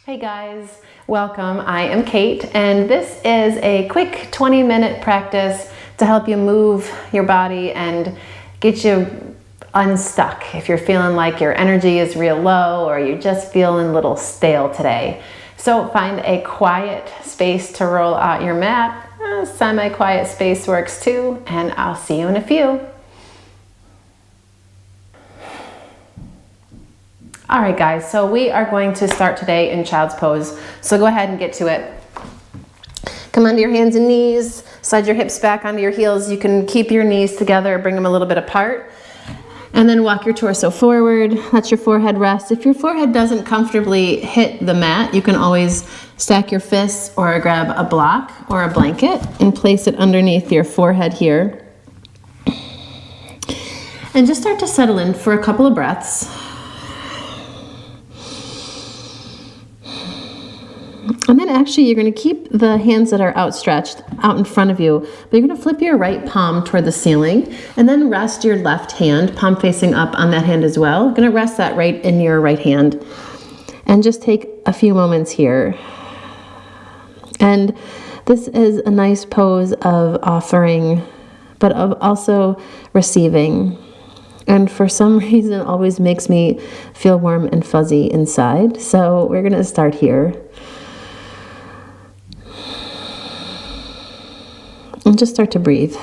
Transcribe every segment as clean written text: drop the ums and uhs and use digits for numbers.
Hey guys, welcome. I am Kate, and this is a quick 20-minute practice to help you move your body and get you unstuck if you're feeling like your energy is real low or you're just feeling a little stale today. So find a quiet space to roll out your mat. A semi-quiet space works too, and I'll see you in a few. All right, guys, so we are going to start today in child's pose. So go ahead and get to it. Come onto your hands and knees, slide your hips back onto your heels. You can keep your knees together, bring them a little bit apart, and then walk your torso forward. Let your forehead rest. If your forehead doesn't comfortably hit the mat, you can always stack your fists or grab a block or a blanket and place it underneath your forehead here. And just start to settle in for a couple of breaths. And then actually you're going to keep the hands that are outstretched out in front of you, but you're going to flip your right palm toward the ceiling and then rest your left hand, palm facing up on that hand as well. You're going to rest that right in your right hand and just take a few moments here. And this is a nice pose of offering, but of also receiving. And for some reason, it always makes me feel warm and fuzzy inside. So we're going to start here. And just start to breathe.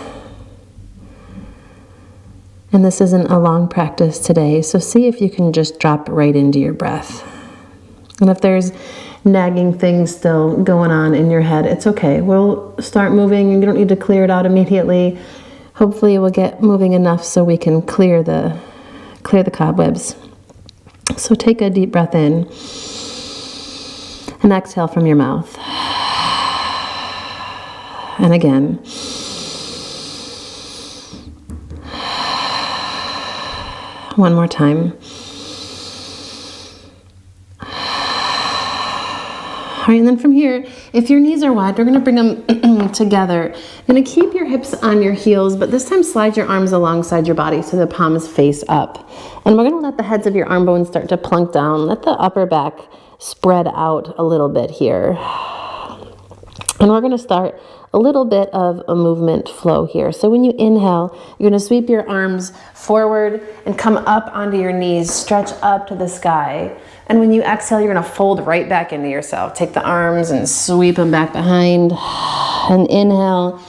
And this isn't a long practice today, so see if you can just drop right into your breath. And if there's nagging things still going on in your head, it's okay. We'll start moving. You don't need to clear it out immediately. Hopefully we'll get moving enough so we can clear the cobwebs. So take a deep breath in and exhale from your mouth. And again. One more time. All right, and then from here, if your knees are wide, we're going to bring them together. You're going to keep your hips on your heels, but this time slide your arms alongside your body so the palms face up. And we're going to let the heads of your arm bones start to plunk down. Let the upper back spread out a little bit here. And we're going to start a little bit of a movement flow here. So when you inhale, you're going to sweep your arms forward and come up onto your knees, stretch up to the sky. And when you exhale, you're going to fold right back into yourself. Take the arms and sweep them back behind. And inhale,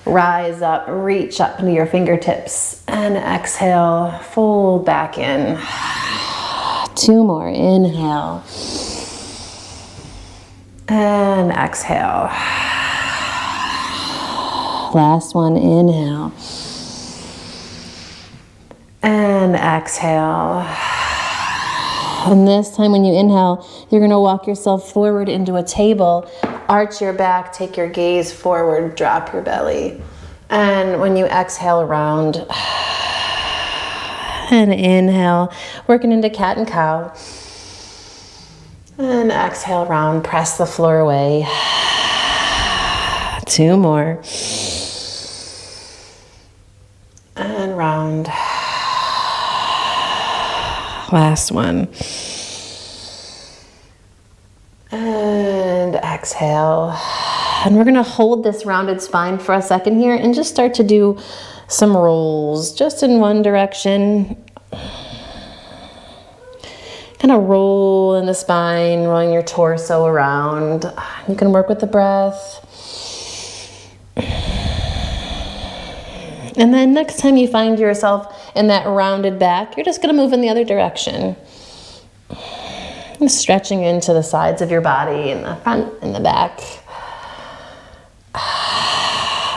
rise up, reach up into your fingertips. And exhale, fold back in. 2 more, inhale. And exhale. Last one, inhale. And exhale. And this time when you inhale, you're going to walk yourself forward into a table. Arch your back, take your gaze forward, drop your belly. And when you exhale, round. And inhale, working into cat and cow. And exhale, round, press the floor away. 2 more. And round. Last one. And exhale. And we're going to hold this rounded spine for a second here and just start to do some rolls just in one direction. Kind of roll in the spine, rolling your torso around. You can work with the breath. And then next time you find yourself in that rounded back, you're just going to move in the other direction. And stretching into the sides of your body, in the front and the back.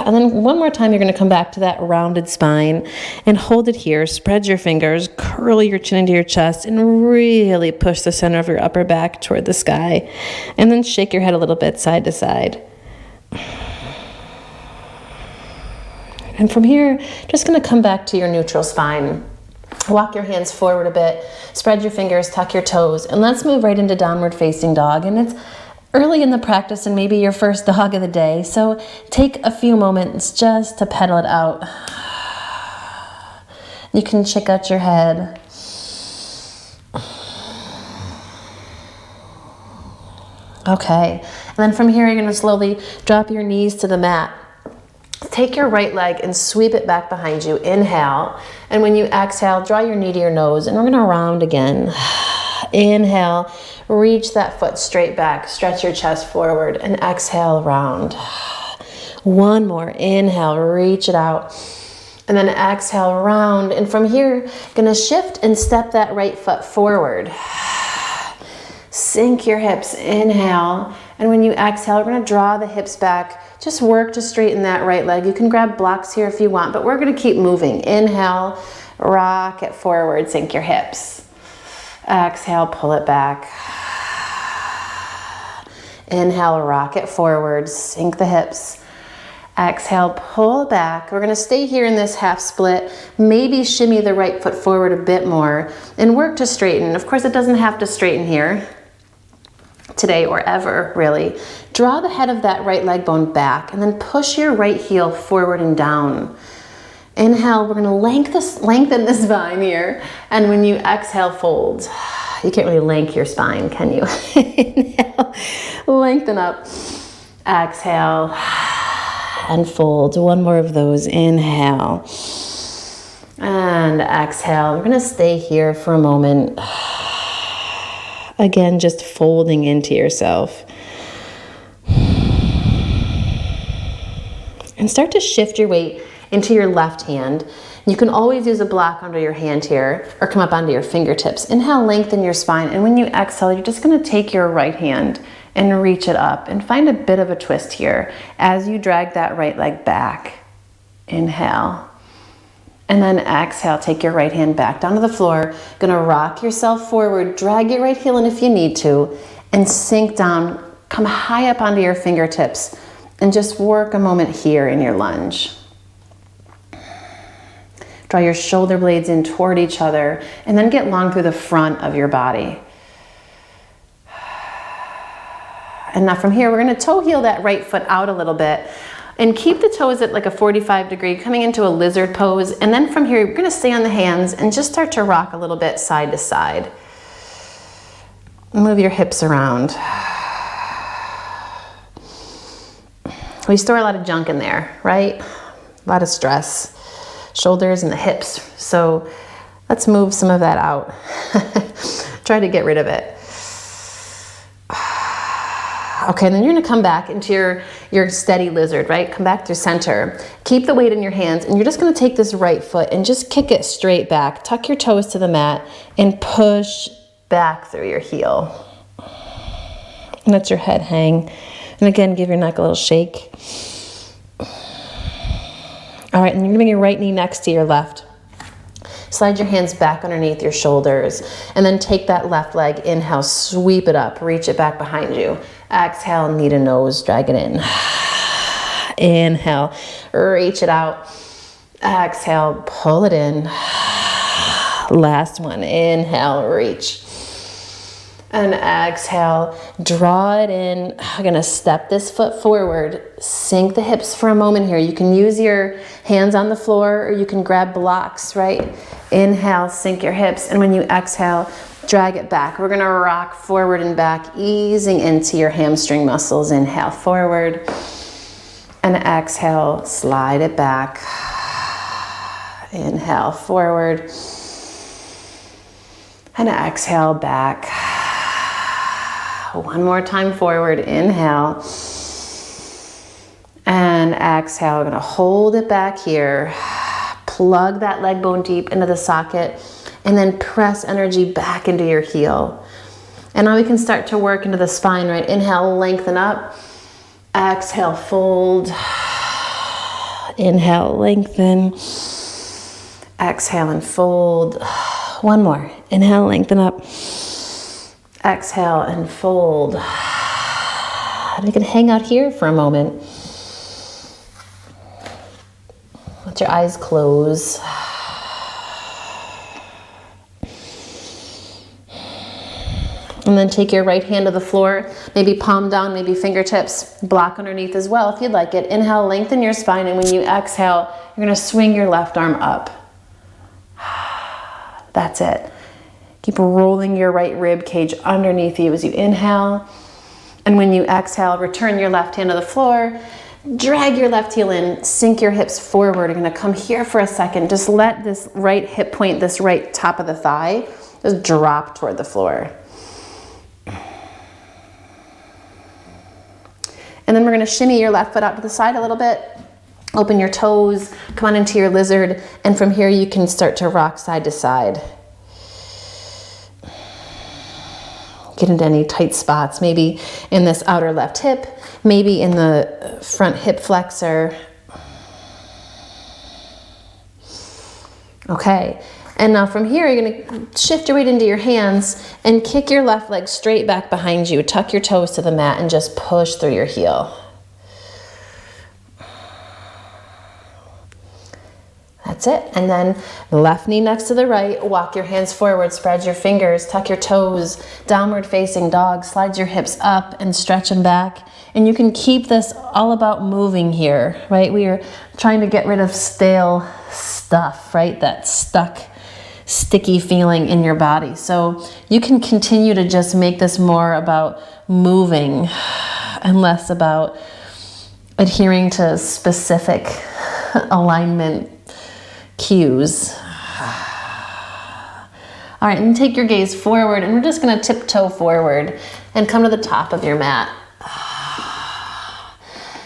And then one more time, you're going to come back to that rounded spine and hold it here. Spread your fingers, curl your chin into your chest, and really push the center of your upper back toward the sky. And then shake your head a little bit side to side. And from here, just going to come back to your neutral spine. Walk your hands forward a bit, spread your fingers, tuck your toes, and let's move right into downward facing dog. And it's early in the practice and maybe your first dog of the day, so take a few moments just to pedal it out. You can check out your head. Okay, and then from here, you're gonna slowly drop your knees to the mat. Take your right leg and sweep it back behind you. Inhale, and when you exhale, draw your knee to your nose, and we're gonna round again. Inhale, reach that foot straight back, stretch your chest forward, and exhale, round. One more, inhale, reach it out, and then exhale, round. And from here, gonna shift and step that right foot forward. Sink your hips, inhale, and when you exhale, we're gonna draw the hips back. Just work to straighten that right leg. You can grab blocks here if you want, but we're gonna keep moving. Inhale, rock it forward, sink your hips. Exhale, pull it back. Inhale, rock it forward, sink the hips. Exhale, pull back. We're gonna stay here in this half split. Maybe shimmy the right foot forward a bit more and work to straighten. Of course, it doesn't have to straighten here today or ever, really. Draw the head of that right leg bone back and then push your right heel forward and down. Inhale, we're gonna lengthen the spine here. And when you exhale, fold. You can't really lengthen your spine, can you? Inhale, lengthen up. Exhale, and fold. One more of those. Inhale, and exhale. We're gonna stay here for a moment. Again, just folding into yourself. And start to shift your weight into your left hand. You can always use a block under your hand here or come up onto your fingertips. Inhale, lengthen your spine. And when you exhale, you're just gonna take your right hand and reach it up and find a bit of a twist here as you drag that right leg back. Inhale. And then exhale, take your right hand back down to the floor. Gonna rock yourself forward, drag your right heel in if you need to, and sink down, come high up onto your fingertips, and just work a moment here in your lunge. Draw your shoulder blades in toward each other, and then get long through the front of your body. And now from here, we're gonna toe heel that right foot out a little bit, and keep the toes at like a 45 degree, coming into a lizard pose. And then from here, you're gonna stay on the hands and just start to rock a little bit side to side. Move your hips around. We store a lot of junk in there, right? A lot of stress, shoulders and the hips. So let's move some of that out. Try to get rid of it. Okay, then you're gonna come back into your steady lizard, right? Come back to center. Keep the weight in your hands, and you're just gonna take this right foot and just kick it straight back. Tuck your toes to the mat and push back through your heel. And let your head hang. And again, give your neck a little shake. All right, and you're gonna bring your right knee next to your left. Slide your hands back underneath your shoulders, and then take that left leg, inhale, sweep it up, reach it back behind you. Exhale, knee to nose, drag it in. Inhale, reach it out. Exhale, pull it in. Last one, inhale, reach. And exhale, draw it in. I'm gonna step this foot forward, sink the hips for a moment here. You can use your hands on the floor, or you can grab blocks, right? Inhale, sink your hips, and when you exhale, drag it back. We're gonna rock forward and back, easing into your hamstring muscles. Inhale, forward, and exhale, slide it back. Inhale, forward, and exhale, back. One more time forward, inhale, and exhale. We're gonna hold it back here. Plug that leg bone deep into the socket, and then press energy back into your heel. And now we can start to work into the spine, right? Inhale, lengthen up. Exhale, fold. Inhale, lengthen. Exhale and fold. One more. Inhale, lengthen up. Exhale and fold. And you can hang out here for a moment. Let your eyes close. And then take your right hand to the floor, maybe palm down, maybe fingertips, block underneath as well if you'd like it. Inhale, lengthen your spine, and when you exhale, you're gonna swing your left arm up. That's it. Keep rolling your right rib cage underneath you as you inhale, And when you exhale, return your left hand to the floor, drag your left heel in, sink your hips forward. You're gonna come here for a second. Just let this right hip point, this right top of the thigh, just drop toward the floor. And then we're gonna shimmy your left foot out to the side a little bit. Open your toes, come on into your lizard, and from here you can start to rock side to side. Get into any tight spots, maybe in this outer left hip, maybe in the front hip flexor. Okay, and now from here you're gonna shift your weight into your hands and kick your left leg straight back behind you. Tuck your toes to the mat and just push through your heel. That's it. And then the left knee next to the right, walk your hands forward, spread your fingers, tuck your toes, downward facing dog, slide your hips up and stretch them back. And you can keep this all about moving here, right? We are trying to get rid of stale stuff, right? That stuck, sticky feeling in your body. So you can continue to just make this more about moving and less about adhering to specific alignment cues. All right, and take your gaze forward, and we're just gonna tiptoe forward and come to the top of your mat.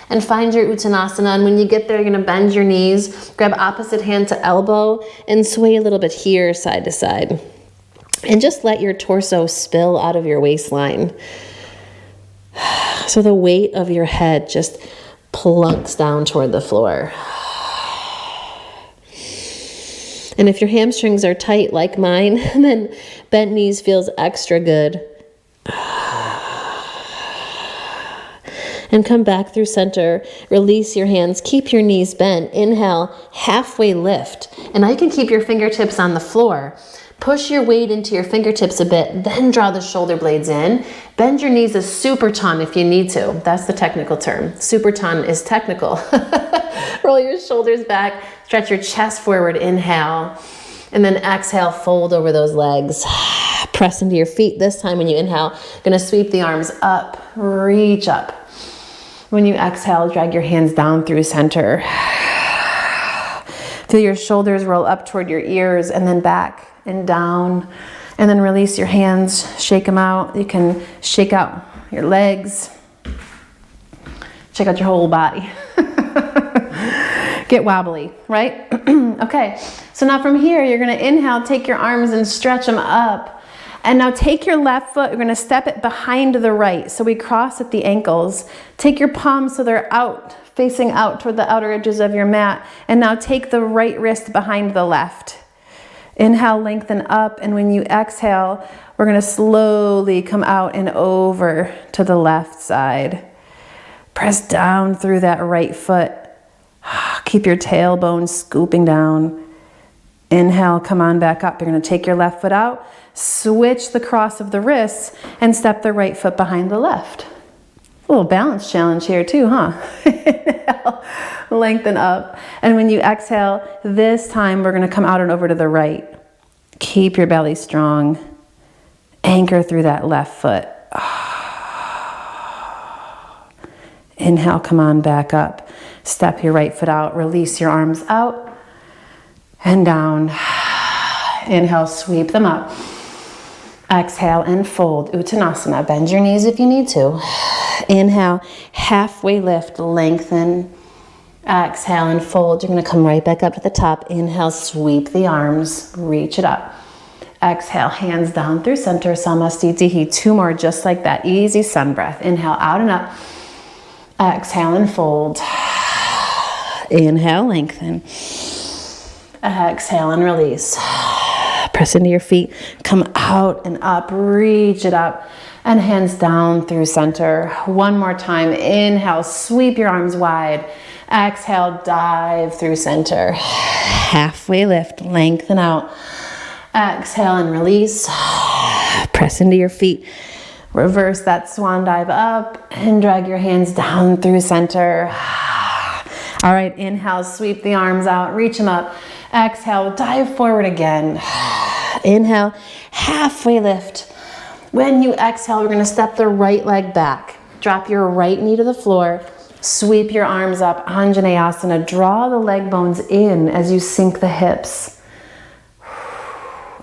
And find your Uttanasana, and when you get there, you're gonna bend your knees, grab opposite hand to elbow, and sway a little bit here, side to side. And just let your torso spill out of your waistline. So the weight of your head just plunks down toward the floor. And if your hamstrings are tight like mine, then bent knees feels extra good. And come back through center. Release your hands. Keep your knees bent. Inhale, halfway lift. And now you can keep your fingertips on the floor. Push your weight into your fingertips a bit, then draw the shoulder blades in. Bend your knees a super ton if you need to. That's the technical term. Super ton is technical. Roll your shoulders back, stretch your chest forward, inhale. And then exhale, fold over those legs. Press into your feet. This time when you inhale, gonna sweep the arms up, reach up. When you exhale, drag your hands down through center. Feel your shoulders roll up toward your ears and then back and down. And then release your hands, shake them out. You can shake out your legs. Shake out your whole body. Get wobbly, right? Okay, so now from here, you're gonna inhale, take your arms and stretch them up. And now take your left foot, you're gonna step it behind the right. So we cross at the ankles. Take your palms so they're out, facing out toward the outer edges of your mat. And now take the right wrist behind the left. Inhale, lengthen up, and when you exhale, we're gonna slowly come out and over to the left side. Press down through that right foot. Keep your tailbone scooping down. Inhale, come on back up. You're gonna take your left foot out, switch the cross of the wrists, and step the right foot behind the left. A little balance challenge here too, huh? Inhale, lengthen up. And when you exhale, this time we're gonna come out and over to the right. Keep your belly strong. Anchor through that left foot. Inhale, come on back up. Step your right foot out, release your arms out and down. Inhale, sweep them up. Exhale and fold, Uttanasana. Bend your knees if you need to. Inhale, halfway lift, lengthen. Exhale and fold. You're gonna come right back up to the top. Inhale, sweep the arms, reach it up. Exhale, hands down through center, Samastitihi. 2 more just like that, easy sun breath. Inhale, out and up. Exhale and fold. Inhale, lengthen. Exhale and release. Press into your feet, come out and up, reach it up, and hands down through center. 1 more time, inhale, sweep your arms wide. Exhale, dive through center. Halfway lift, lengthen out. Exhale and release. Press into your feet. Reverse that swan dive up and drag your hands down through center. All right, inhale, sweep the arms out, reach them up. Exhale, dive forward again. Inhale, halfway lift. When you exhale, we're gonna step the right leg back. drop your right knee to the floor, sweep your arms up, Anjaneyasana. Draw the leg bones in as you sink the hips.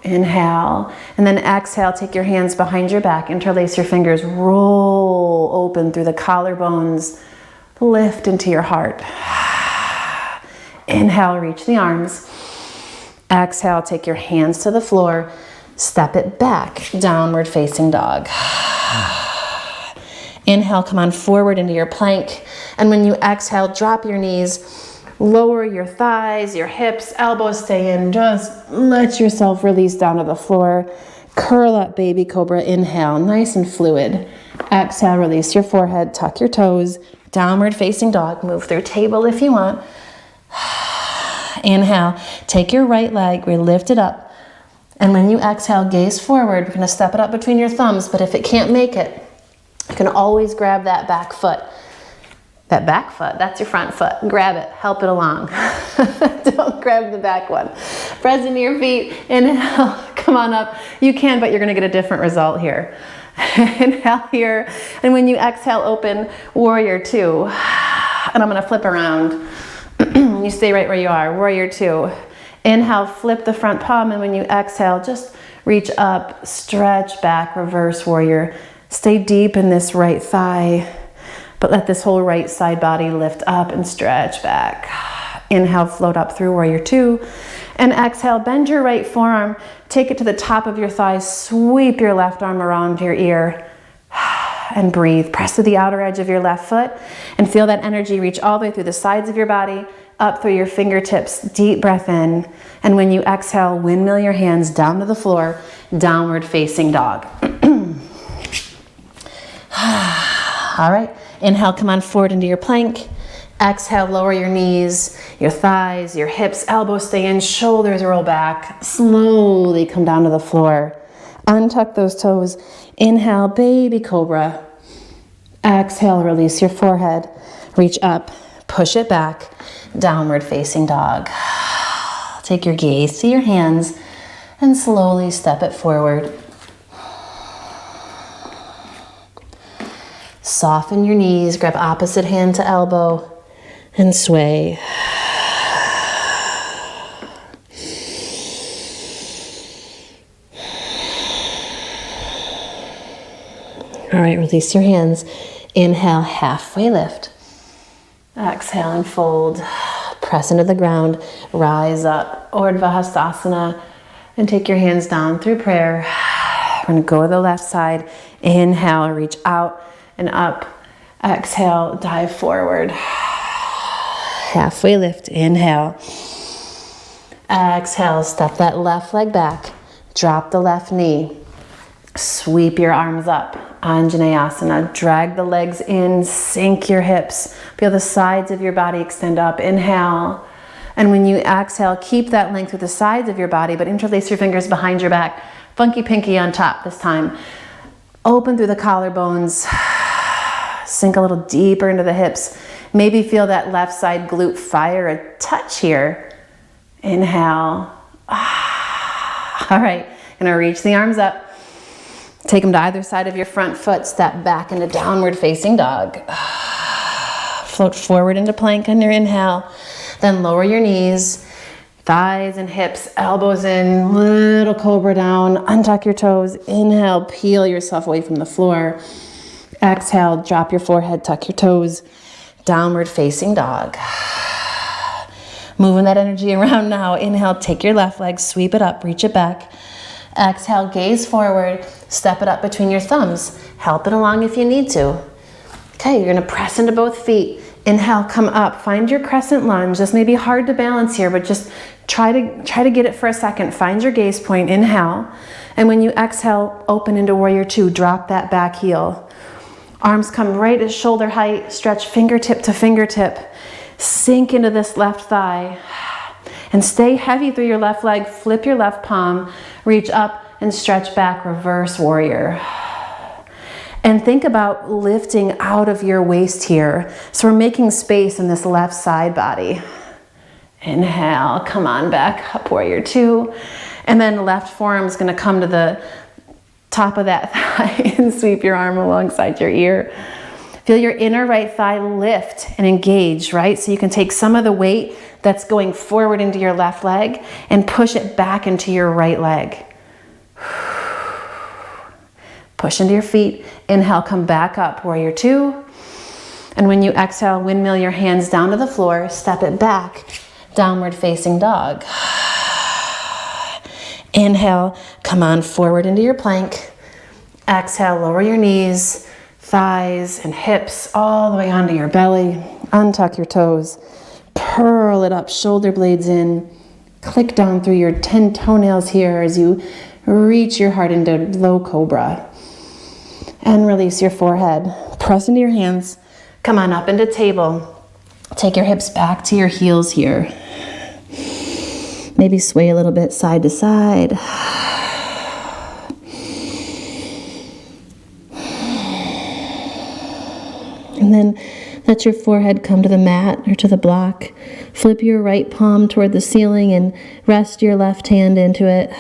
Inhale, and then exhale, take your hands behind your back, interlace your fingers, roll open through the collarbones, lift into your heart. Inhale, reach the arms. Exhale, take your hands to the floor, step it back, downward facing dog. Inhale, come on forward into your plank, and when you exhale, drop your knees. Lower your thighs, your hips, elbows stay in. Just let yourself release down to the floor. Curl up, baby cobra. Inhale, nice and fluid. Exhale, release your forehead, tuck your toes. Downward facing dog. Move through table if you want. Inhale, take your right leg, we lift it up. And when you exhale, gaze forward. We're gonna step it up between your thumbs, but if it can't make it, you can always grab that back foot. That back foot, that's your front foot. Grab it, help it along. Don't grab the back one. Press into your feet, inhale, come on up. You can, but you're gonna get a different result here. Inhale here, and when you exhale, open warrior two. And I'm gonna flip around. You stay right where you are, warrior two. Inhale, flip the front palm, and when you exhale, just reach up, stretch back, reverse warrior. Stay deep in this right thigh. But let this whole right side body lift up and stretch back. Inhale, float up through warrior two. And exhale, bend your right forearm, take it to the top of your thigh, sweep your left arm around your ear, and breathe. Press to the outer edge of your left foot and feel that energy reach all the way through the sides of your body, up through your fingertips. Deep breath in. And when you exhale, windmill your hands down to the floor, downward facing dog. All right. Inhale, come on forward into your plank. Exhale, lower your knees, your thighs, your hips, elbows stay in, shoulders roll back. Slowly come down to the floor. Untuck those toes. Inhale, baby cobra. Exhale, release your forehead. Reach up, push it back, downward facing dog. Take your gaze to your hands and slowly step it forward. Soften your knees, grab opposite hand to elbow, and sway. All right, release your hands. Inhale, halfway lift. Exhale and fold. Press into the ground, rise up, Urdhva Hastasana, and take your hands down through prayer. We're gonna go to the left side. Inhale, reach out and up. Exhale, dive forward. Halfway lift, inhale. Exhale, step that left leg back. Drop the left knee. Sweep your arms up, Anjaneyasana. Drag the legs in, sink your hips. Feel the sides of your body extend up. Inhale. And when you exhale, keep that length with the sides of your body, but interlace your fingers behind your back. Funky pinky on top this time. Open through the collarbones. Sink a little deeper into the hips. Maybe feel that left side glute fire a touch here. Inhale. All right, gonna reach the arms up. Take them to either side of your front foot. Step back into downward facing dog. Float forward into plank on your inhale. Then lower your knees, thighs and hips, elbows in, little cobra down. Untuck your toes. Inhale, peel yourself away from the floor. Exhale, drop your forehead, tuck your toes. Downward facing dog. Moving that energy around now. Inhale, take your left leg, sweep it up, reach it back. Exhale, gaze forward, step it up between your thumbs. Help it along if you need to. Okay, you're gonna press into both feet. Inhale, come up, find your crescent lunge. This may be hard to balance here, but just try to get it for a second. Find your gaze point, inhale. And when you exhale, open into warrior two, drop that back heel. Arms come right at shoulder height, stretch fingertip to fingertip. Sink into this left thigh. And stay heavy through your left leg, flip your left palm, reach up and stretch back, reverse warrior. And think about lifting out of your waist here. So we're making space in this left side body. Inhale, come on back, up warrior two. And then left forearm is gonna come to the top of that thigh and sweep your arm alongside your ear. Feel your inner right thigh lift and engage, right? So you can take some of the weight that's going forward into your left leg and push it back into your right leg. Push into your feet. Inhale, come back up, warrior two. And when you exhale, windmill your hands down to the floor, step it back, downward facing dog. Inhale, come on forward into your plank. Exhale, lower your knees, thighs, and hips all the way onto your belly. Untuck your toes. Curl it up, shoulder blades in. Click down through your 10 toenails here as you reach your heart into low cobra. And release your forehead. Press into your hands. Come on up into table. Take your hips back to your heels here. Maybe sway a little bit side to side. And then let your forehead come to the mat or to the block. Flip your right palm toward the ceiling and rest your left hand into it.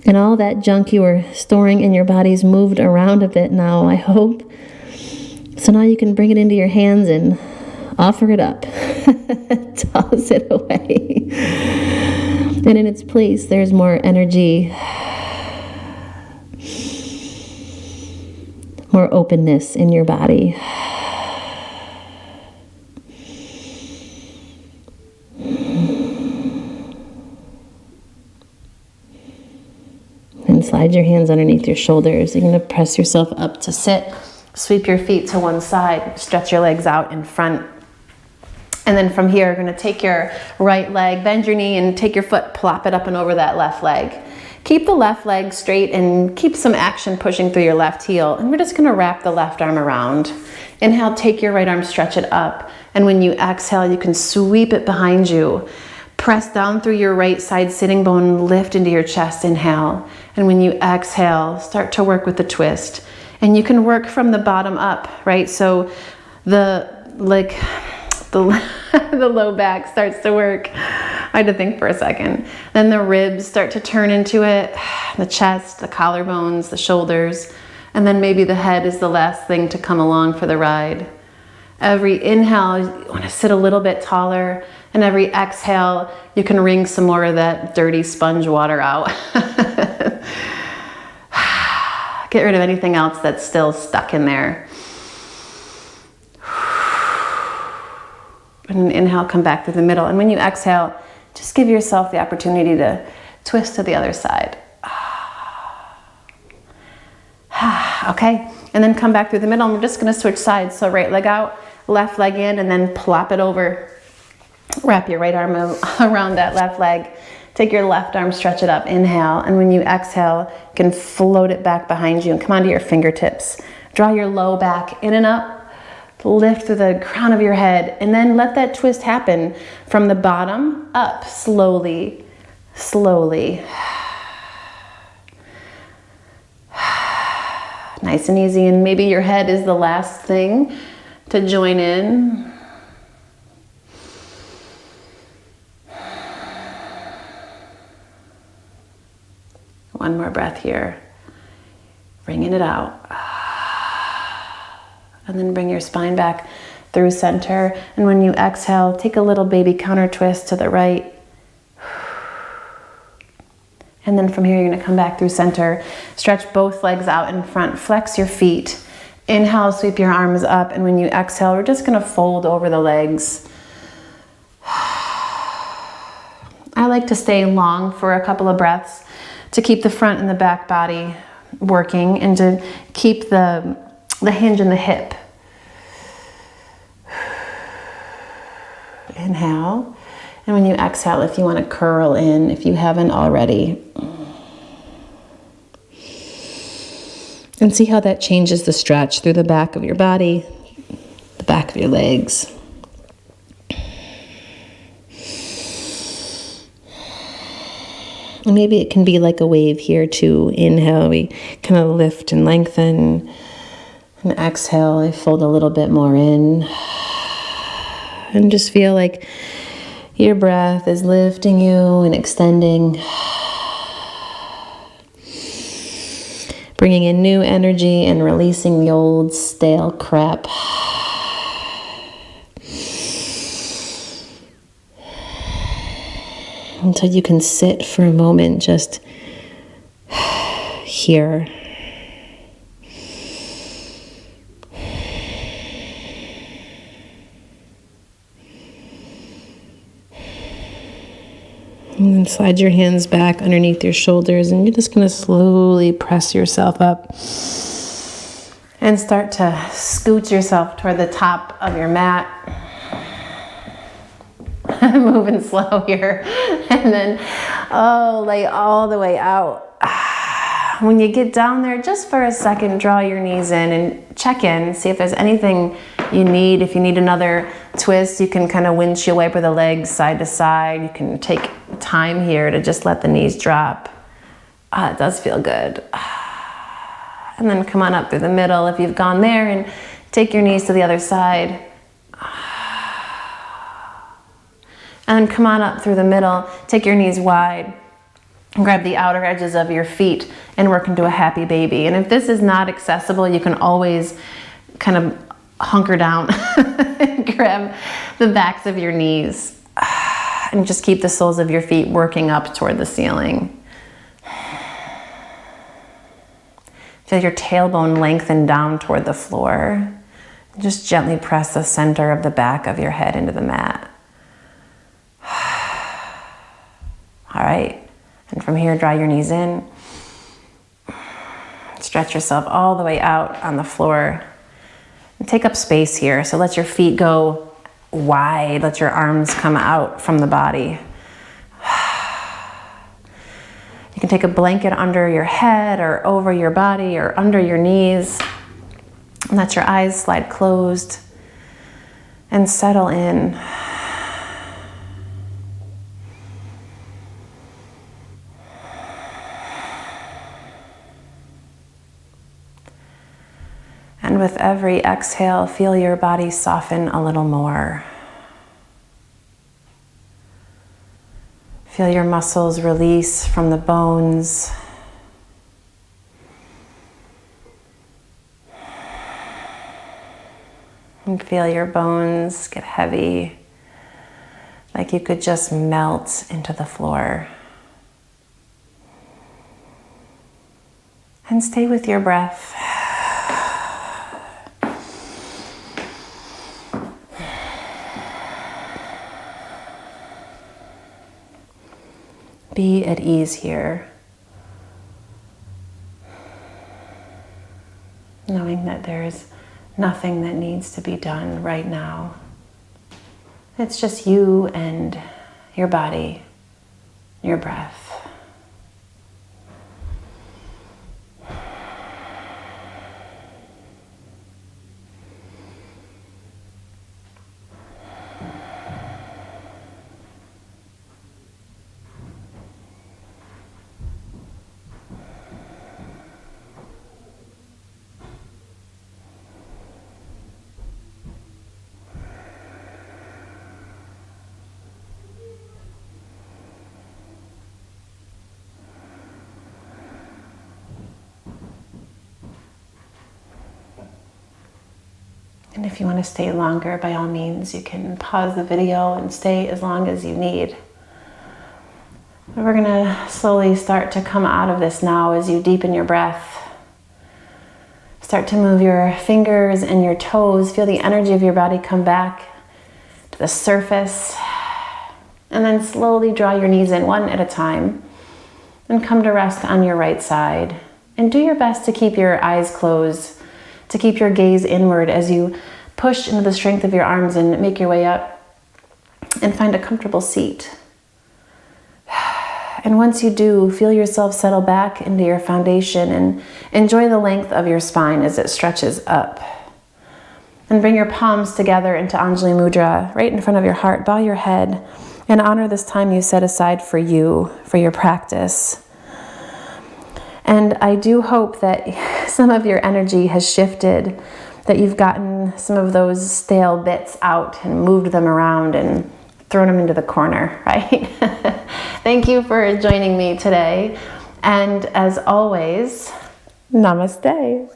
And all that junk you were storing in your body's moved around a bit now, I hope. So now you can bring it into your hands and offer it up. Toss it away. And in its place, there's more energy, more openness in your body. And slide your hands underneath your shoulders. You're going to press yourself up to sit. Sweep your feet to one side. Stretch your legs out in front. And then from here, you're going to take your right leg, bend your knee, and take your foot, plop it up and over that left leg. Keep the left leg straight and keep some action pushing through your left heel. And we're just going to wrap the left arm around. Inhale, take your right arm, stretch it up. And when you exhale, you can sweep it behind you. Press down through your right side sitting bone, lift into your chest, inhale. And when you exhale, start to work with the twist. And you can work from the bottom up, right? So the low back starts to work. I had to think for a second. Then the ribs start to turn into it, the chest, the collarbones, the shoulders, and then maybe the head is the last thing to come along for the ride. Every inhale, you want to sit a little bit taller, and every exhale, you can wring some more of that dirty sponge water out. Get rid of anything else that's still stuck in there. And inhale, come back through the middle. And when you exhale, just give yourself the opportunity to twist to the other side. Okay, and then come back through the middle. And we're just going to switch sides. So right leg out, left leg in, and then plop it over. Wrap your right arm around that left leg. Take your left arm, stretch it up, inhale. And when you exhale, you can float it back behind you and come onto your fingertips. Draw your low back in and up. Lift through the crown of your head, and then let that twist happen from the bottom up, slowly, slowly. Nice and easy, and maybe your head is the last thing to join in. One more breath here. Bringing it out. And then bring your spine back through center. And when you exhale, take a little baby counter twist to the right. And then from here, you're going to come back through center. Stretch both legs out in front. Flex your feet. Inhale, sweep your arms up. And when you exhale, we're just going to fold over the legs. I like to stay long for a couple of breaths to keep the front and the back body working and to keep the hinge in the hip. Inhale. And when you exhale, if you want to curl in, if you haven't already. And see how that changes the stretch through the back of your body, the back of your legs. And maybe it can be like a wave here too. Inhale, we kind of lift and lengthen. And exhale, I fold a little bit more in. And just feel like your breath is lifting you and extending. bringing in new energy and releasing the old stale crap. Until you can sit for a moment just here. And then slide your hands back underneath your shoulders, and you're just going to slowly press yourself up and start to scoot yourself toward the top of your mat. Moving slow here. And then, lay all the way out. When you get down there, just for a second, draw your knees in and check in, see if there's anything you need. If you need another twist, you can kind of windshield wiper the legs side to side. You can take time here to just let the knees drop. It does feel good. And then come on up through the middle if you've gone there, and take your knees to the other side. And come on up through the middle, take your knees wide, and grab the outer edges of your feet and work into a happy baby. And if this is not accessible, you can always kind of hunker down and grab the backs of your knees and just keep the soles of your feet working up toward the ceiling. Feel your tailbone lengthen down toward the floor. Just gently press the center of the back of your head into the mat. All right, and from here, draw your knees in. Stretch yourself all the way out on the floor. And take up space here, so let your feet go wide. Let your arms come out from the body. You can take a blanket under your head or over your body or under your knees. And let your eyes slide closed and settle in. And with every exhale, feel your body soften a little more. Feel your muscles release from the bones. And feel your bones get heavy, like you could just melt into the floor. And stay with your breath. Be at ease here, knowing that there's nothing that needs to be done right now. It's just you and your body, your breath. And if you want to stay longer, by all means, you can pause the video and stay as long as you need. And we're going to slowly start to come out of this now as you deepen your breath. Start to move your fingers and your toes. Feel the energy of your body come back to the surface. And then slowly draw your knees in one at a time. And come to rest on your right side. And do your best to keep your eyes closed, to keep your gaze inward as you push into the strength of your arms and make your way up and find a comfortable seat. And once you do, feel yourself settle back into your foundation and enjoy the length of your spine as it stretches up. And bring your palms together into Anjali Mudra, right in front of your heart. Bow your head and honor this time you set aside for you, for your practice. And I do hope that some of your energy has shifted, that you've gotten some of those stale bits out and moved them around and thrown them into the corner, right? Thank you for joining me today. And as always, Namaste.